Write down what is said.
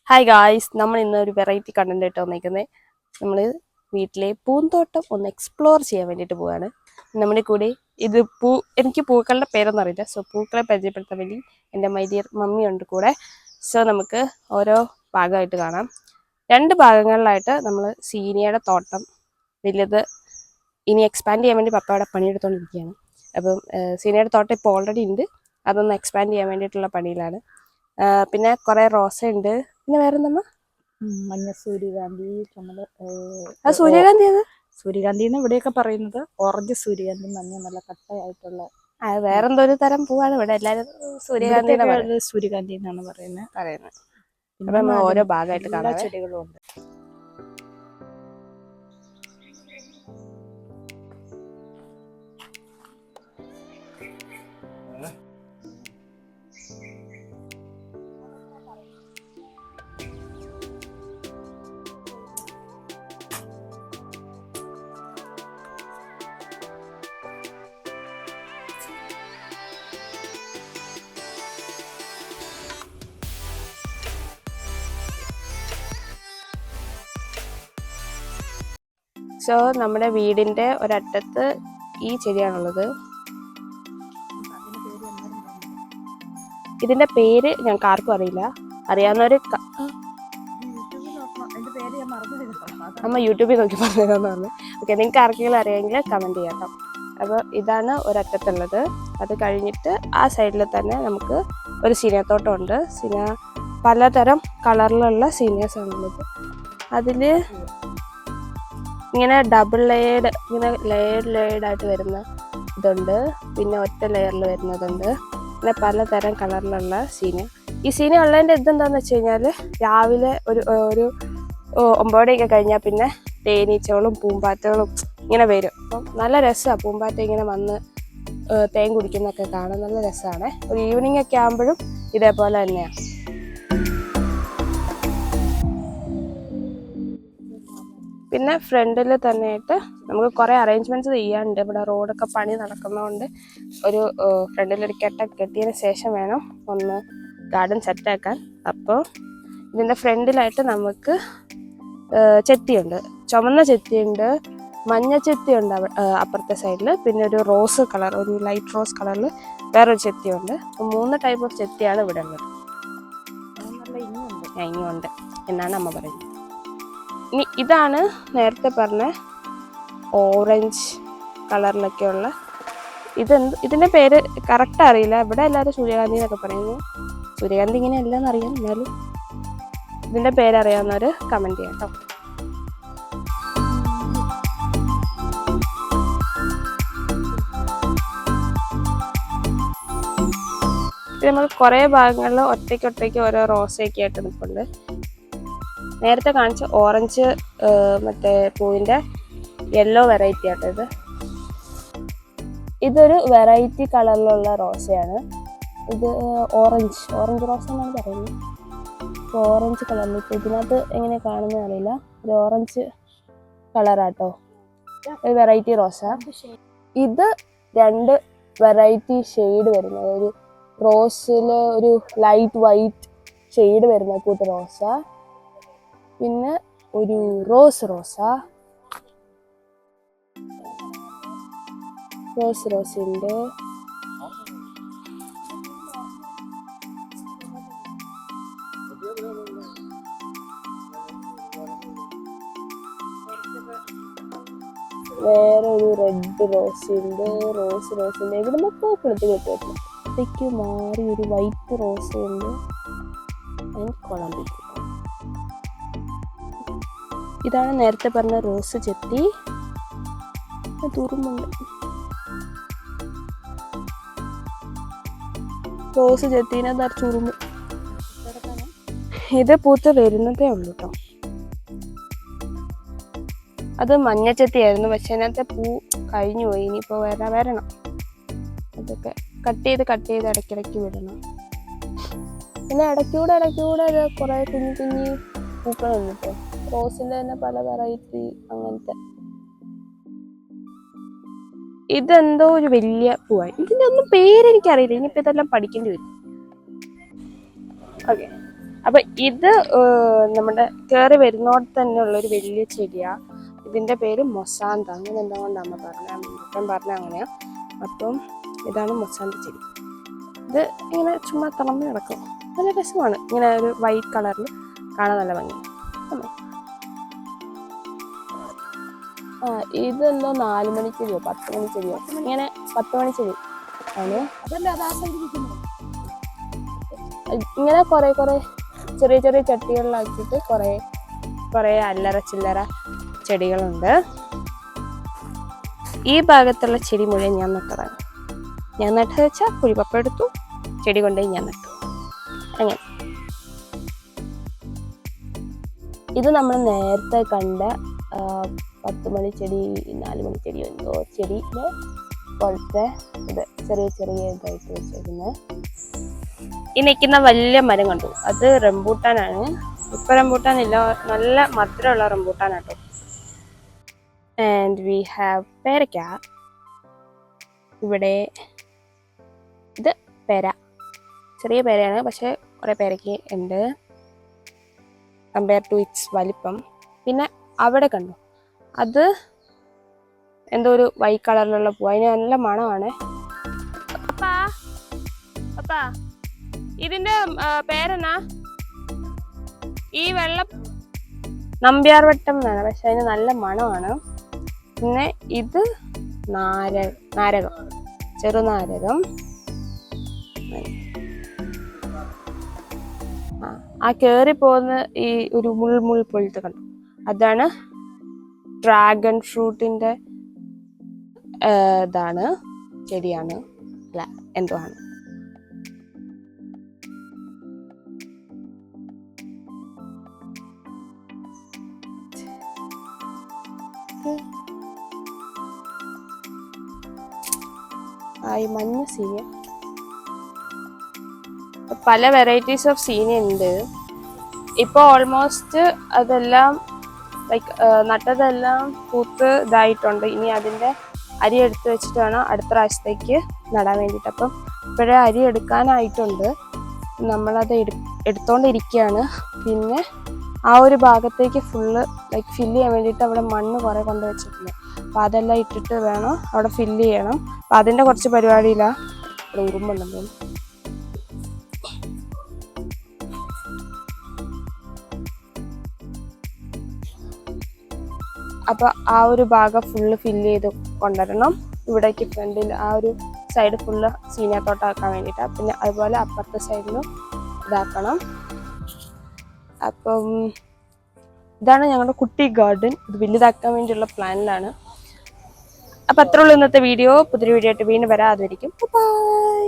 Hi guys, നമ്മൾ ഇന്ന് ഒരു വെറൈറ്റി കണ്ടന്റ് ആയിട്ട് വന്നിരിക്കുന്നത്. നമ്മൾ വീട്ടിലെ പൂന്തോട്ടം ഒന്ന് എക്സ്പ്ലോർ ചെയ്യാൻ വേണ്ടിയിട്ട് പോവാണ്. നമ്മുടെ കൂടെ ഇത് എനിക്ക് പൂക്കളുടെ പേരൊന്നും അറിയില്ല, സോ പൂക്കളെ പരിചയപ്പെടുത്താൻ വേണ്ടി എൻ്റെ മൈ ഡിയർ മമ്മി ഉണ്ട് കൂടെ. സോ നമുക്ക് ഓരോ ഭാഗമായിട്ട് കാണാം. 2 ഭാഗങ്ങളിലായിട്ട് നമ്മൾ സീനിയയുടെ തോട്ടം വലിയത് ഇനി എക്സ്പാൻഡ് ചെയ്യാൻ വേണ്ടി പപ്പ അവിടെ പണിയെടുത്തുകൊണ്ടിരിക്കുകയാണ്. അപ്പം സീനിയയുടെ തോട്ടം ഇപ്പോൾ ഓൾറെഡി ഉണ്ട്, അതൊന്ന് എക്സ്പാൻഡ് ചെയ്യാൻ വേണ്ടിയിട്ടുള്ള പണിയിലാണ്. പിന്നെ കുറേ റോസ ഉണ്ട്. പിന്നെ വേറെന്തമ്മ? മഞ്ഞ സൂര്യകാന്തി, സൂര്യകാന്തി അത് സൂര്യകാന്തി എന്ന് ഇവിടെയൊക്കെ പറയുന്നത്. ഓറഞ്ച് സൂര്യകാന്തി, മഞ്ഞ നല്ല കട്ടയായിട്ടുള്ള വേറെന്തോ ഒരു തരം പൂവാണ് ഇവിടെ എല്ലാവരും സൂര്യകാന്തി സൂര്യകാന്തി എന്നാണ് പറയുന്നത്. അപ്പൊ നമ്മൾ ഓരോ ഭാഗമായിട്ട് എല്ലാ കാണാം. ചെടികളും ഉണ്ട്. സോ നമ്മുടെ വീടിന്റെ ഒരറ്റത്ത് ഈ ചെടിയാണുള്ളത്. ഇതിന്റെ പേര് ഞങ്ങൾക്ക് ആർക്കും അറിയില്ല. അറിയാവുന്നവര് അമ്മ യൂട്യൂബിൽ നോക്കി പറഞ്ഞതെന്ന് പറഞ്ഞു. ഓക്കെ, നിങ്ങൾക്ക് ആർക്കെങ്കിലും അറിയാമെങ്കിൽ കമന്റ് ചെയ്യാം കേട്ടോ. അപ്പോൾ ഇതാണ് ഒരറ്റത്തുള്ളത്. അത് കഴിഞ്ഞിട്ട് ആ സൈഡിൽ തന്നെ നമുക്ക് ഒരു സീനിയത്തോട്ടം ഉണ്ട്. പലതരം കളറിലുള്ള സീനിയേഴ്സ് ആണുള്ളത്. അതിൽ ഇങ്ങനെ ഡബിൾ ലെയർഡ്, ഇങ്ങനെ ലെയർഡായിട്ട് വരുന്ന ഇതുണ്ട്, പിന്നെ ഒറ്റ ലെയറിൽ വരുന്നതുണ്ട്. പിന്നെ പലതരം കളറിലുള്ള സീനിയ. ഈ സീനിയ ഉള്ളതിൻ്റെ ഇതെന്താണെന്ന് വെച്ച് കഴിഞ്ഞാൽ രാവിലെ ഒരു 9 മണിയൊക്കെ കഴിഞ്ഞാൽ പിന്നെ തേനീച്ചകളും പൂമ്പാറ്റകളും ഇങ്ങനെ വരും. അപ്പം നല്ല രസമാണ് പൂമ്പാറ്റ ഇങ്ങനെ വന്ന് തേൻ കുടിക്കുന്നൊക്കെ കാണാൻ നല്ല രസമാണ്. ഒരു ഈവനിങ് ഒക്കെ ആകുമ്പോഴും ഇതേപോലെ തന്നെയാണ്. പിന്നെ ഫ്രണ്ടിൽ തന്നെയായിട്ട് നമുക്ക് കുറേ അറേഞ്ച്മെൻറ്റ്സ് ചെയ്യാനുണ്ട്. ഇവിടെ റോഡൊക്കെ പണി നടക്കുന്നതുകൊണ്ട് ഒരു ഫ്രണ്ടിലൊരു കെട്ടിയതിന് ശേഷം വേണം ഒന്ന് ഗാർഡൻ സെറ്റാക്കാൻ. അപ്പോൾ ഇതിൻ്റെ ഫ്രണ്ടിലായിട്ട് നമുക്ക് ചെത്തിയുണ്ട്, ചുമന്ന ചെത്തിയുണ്ട്, മഞ്ഞ ചെത്തിയുണ്ട് അപ്പുറത്തെ സൈഡിൽ. പിന്നെ ഒരു റോസ് കളർ, ഒരു ലൈറ്റ് റോസ് കളറിൽ വേറൊരു ചെത്തിയുണ്ട്. 3 ടൈപ്പ് ഓഫ് ചെത്തിയാണ് ഇവിടെ ഉള്ളത്. ഇനിയുണ്ട് എന്നാണ് അമ്മ പറയുന്നത്. ഇനി ഇതാണ് നേരത്തെ പറഞ്ഞ ഓറഞ്ച് കളറിലൊക്കെയുള്ള ഇതിൻ്റെ പേര് കറക്റ്റ് അറിയില്ല. ഇവിടെ എല്ലാവരും സൂര്യകാന്തി എന്നൊക്കെ പറയുന്നു. സൂര്യകാന്തി ഇങ്ങനെ എല്ലാമെന്ന് അറിയാം, എന്നാലും ഇതിൻ്റെ പേരറിയാവുന്നവർ കമൻറ്റ് ചെയ്യാം കേട്ടോ. നമുക്ക് കുറേ ഭാഗങ്ങളിൽ ഒറ്റയ്ക്ക് ഓരോ റോസയൊക്കെ ആയിട്ട് നിൽപ്പുണ്ട്. നേരത്തെ കാണിച്ച ഓറഞ്ച് മറ്റേ പൂവിൻ്റെ യെല്ലോ വെറൈറ്റി ആട്ടോ ഇതൊരു വെറൈറ്റി കളറിലുള്ള റോസയാണ്. ഇത് ഓറഞ്ച് റോസ എന്നാണ് പറയുന്നത്. ഇപ്പോൾ ഓറഞ്ച് കളറിൽ ഇപ്പോൾ ഇതിനകത്ത് എങ്ങനെ കാണുന്നത് അറിയില്ല. ഒരു ഓറഞ്ച് കളറാട്ടോ, ഒരു വെറൈറ്റി റോസ. ഇത് 2 വെറൈറ്റി ഷെയ്ഡ് വരുന്നത്, ഒരു റോസിൽ ഒരു ലൈറ്റ് വൈറ്റ് ഷെയ്ഡ് വരുന്ന കൂട്ട് റോസ, പിന്നെ ഒരു റോസിൻ്റെ വേറെ ഒരു റെഡ് റോസിൻ്റെ ഇവിടെ മൊത്തം കിളത്തി കിട്ടും. മാറി ഒരു വൈറ്റ് റോസ് ഉണ്ട്. ഇതാണ് നേരത്തെ പറഞ്ഞ റോസ് ചെത്തി. തുറുമുണ്ട് റോസ് ചെത്തീനെ ചുറുമു. ഇത് പൂത്ത് വരുന്നതേ ഉള്ളൂ കേട്ടോ. അത് മഞ്ഞച്ചെത്തിയായിരുന്നു, പക്ഷെ അതിനകത്തെ പൂ കഴിഞ്ഞു പോയി. ഇനിയിപ്പോൾ വരണം. അതൊക്കെ കട്ട് ചെയ്ത് ഇടയ്ക്കിടയ്ക്ക് വിടണം. പിന്നെ ഇടയ്ക്കൂടെ അത് കുറേ കുഞ്ഞു പൂക്കളുണ്ട് കേട്ടോ. റോസിൻ്റെ തന്നെ പല വെറൈറ്റി അങ്ങനത്തെ. ഇതെന്തോ ഒരു വലിയ പൂവായി. ഇതിൻ്റെ ഒന്നും പേരെനിക്കറിയില്ല, ഇനിയിപ്പോൾ ഇതെല്ലാം പഠിക്കേണ്ടി വരും. ഓക്കെ, അപ്പൊ ഇത് നമ്മുടെ കയറി വരുന്നോടത്ത് തന്നെ ഉള്ള ഒരു വലിയ ചെടിയാ. ഇതിന്റെ പേര് മൊസാന്ത, അങ്ങനെ എന്തുകൊണ്ട് അമ്മ പറഞ്ഞ അങ്ങനെയാ. അപ്പം ഇതാണ് മൊസാന്ത ചെടി. ഇത് ഇങ്ങനെ ചുമ്മാ തിളമ്പി കിടക്കും, നല്ല രസമാണ്. ഇങ്ങനെ ഒരു വൈറ്റ് കളറിൽ കാണാൻ നല്ല ഭംഗി. ഇതെന്തോ 4 മണിച്ചെടിയോ 10 മണിച്ചെടിയോ, ഇങ്ങനെ 10 മണിച്ചെടി ആണ്. ഇങ്ങനെ കുറെ ചെറിയ ചെറിയ ചട്ടികളിലാക്കിയിട്ട് കുറെ അല്ലറ ചില്ലറ ചെടികളുണ്ട്. ഈ ഭാഗത്തുള്ള ചെടി മുഴുവൻ ഞാൻ നട്ടതാണ്. ഞാൻ നട്ടത് വെച്ചാൽ കുഴിപ്പപ്പ എടുത്തു, ചെടി കൊണ്ടുപോയി ഞാൻ നട്ടു. അങ്ങനെ ഇത് നമ്മൾ നേരത്തെ കണ്ട 10 മണിച്ചെടി 4 മണിച്ചെടി എന്തോ ചെടിയുടെ പോലത്തെ ഇത് ചെറിയ ഇതായിട്ട് വെച്ചേക്കുന്നത്. ഈ നിൽക്കുന്ന വലിയ മരം കണ്ടു, അത് റംബൂട്ടാനാണ്. ഇപ്പൊ റംബൂട്ടാനില്ല, നല്ല മധുരമുള്ള റംബൂട്ടാനാട്ടോ. ആൻഡ് വി ഹാവ് പേരയ്ക്ക. ഇവിടെ ഇത് പേര, ചെറിയ പേരയാണ്, പക്ഷെ കുറെ പേരയ്ക്ക ഉണ്ട് കമ്പയർ ടു ഇറ്റ്സ് വലിപ്പം. പിന്നെ അവിടെ കണ്ടു, അത് എന്തോ ഒരു വൈറ്റ് കളറിലുള്ള പൂ, അതിന് നല്ല മണമാണ്. അപ്പാ ഇതിന്റെ പേരെന്നാ? ഈ വെള്ള നമ്പ്യാർവട്ടം എന്നാണ്, പക്ഷെ അതിന് നല്ല മണമാണ്. പിന്നെ ഇത് നാരകം, ചെറുനാരകം. ആ കേറി പോകുന്ന ഈ ഒരു മുൾ പോലത്തെ കണ്ടു, അതാണ് ഡ്രാഗൺ ഫ്രൂട്ടിന്റെ ഇതാണ്, ചെടിയാണ്, അല്ല എന്തോ ആണ്. മഞ്ഞ സീനിയ, പല വെറൈറ്റീസ് ഓഫ് സീനിയ ഉണ്ട്. ഇപ്പോൾ ഓൾമോസ്റ്റ് അതെല്ലാം ലൈക്ക് നട്ടതെല്ലാം പൂത്ത് ഇതായിട്ടുണ്ട്. ഇനി അതിൻ്റെ അരി എടുത്ത് വെച്ചിട്ട് വേണം അടുത്ത പ്രാവശ്യത്തേക്ക് നടാൻ വേണ്ടിയിട്ട്. അപ്പം ഇപ്പോഴേ അരി എടുക്കാനായിട്ടുണ്ട്, നമ്മളത് എടുത്തോണ്ടിരിക്കുകയാണ്. പിന്നെ ആ ഒരു ഭാഗത്തേക്ക് ഫുള്ള് ലൈക്ക് ഫില്ല് ചെയ്യാൻ വേണ്ടിയിട്ട് അവിടെ മണ്ണ് കുറേ കൊണ്ട് വെച്ചിട്ടുണ്ട്. അപ്പം അതെല്ലാം ഇട്ടിട്ട് വേണം അവിടെ ഫില്ല് ചെയ്യണം. അപ്പം അതിൻ്റെ കുറച്ച് പരിപാടിയിലാണ്. ഇവിടെ ഉറുമ്പുണ്ടെന്ന് തോന്നുന്നു. അപ്പോൾ ആ ഒരു ഭാഗം ഫുള്ള് ഫില്ല് ചെയ്ത് കൊണ്ടുവരണം. ഇവിടേക്ക് ഫ്രണ്ടിൽ ആ ഒരു സൈഡ് ഫുള്ള് സീനിയ തോട്ടാക്കാൻ വേണ്ടിയിട്ടാണ്. പിന്നെ അതുപോലെ അപ്പുറത്തെ സൈഡിലും ഇതാക്കണം. അപ്പം ഇതാണ് ഞങ്ങളുടെ കുട്ടി ഗാർഡൻ. ഇത് വലുതാക്കാൻ വേണ്ടിയുള്ള പ്ലാനിലാണ്. അപ്പം അത്രേ ഉള്ളൂ ഇന്നത്തെ വീഡിയോ. പുതിയൊരു വീഡിയോ ആയിട്ട് വീണ്ടും വരാതിരിക്കും. ബൈ.